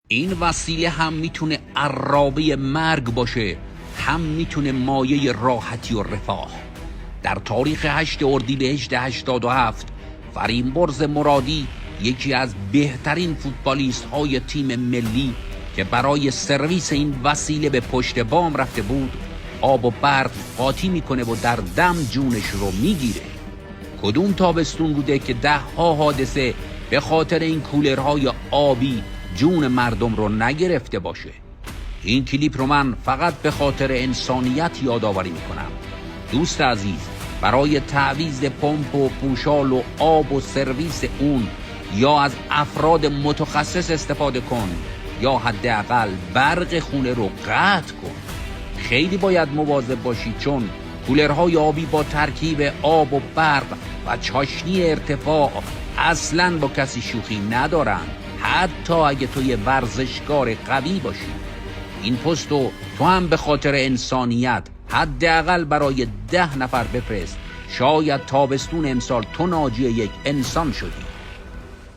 این وسیله هم میتونه عرابه مرگ باشه، هم میتونه مایه راحتی و رفاه. در تاریخ 8 اردیبهشت 87 فریمبرز مرادی، یکی از بهترین فوتبالیست های تیم ملی که برای سرویس این وسیله به پشت بام رفته بود، آب و برق قاطی میکنه و در دم جونش رو میگیره. کدوم تابستون بوده که 10 حادثه به خاطر این کولرهای آبی جون مردم رو نگرفته باشه؟ این کلیپ رو من فقط به خاطر انسانیت یادآوری میکنم. دوست عزیز، برای تعویض پمپ و پوشال و آب و سرویس اون یا از افراد متخصص استفاده کن، یا حداقل برق خونه رو قطع کن. خیلی باید مواظب باشی، چون کولرهای آبی با ترکیب آب و برق و چاشنی ارتفاع اصلاً با کسی شوخی ندارن، حتی اگه تو یه ورزشکار قوی باشی. این پستو تو هم به خاطر انسانیت حداقل برای 10 نفر بفرست. شاید تابستون امسال تو ناجی یک انسان شدی.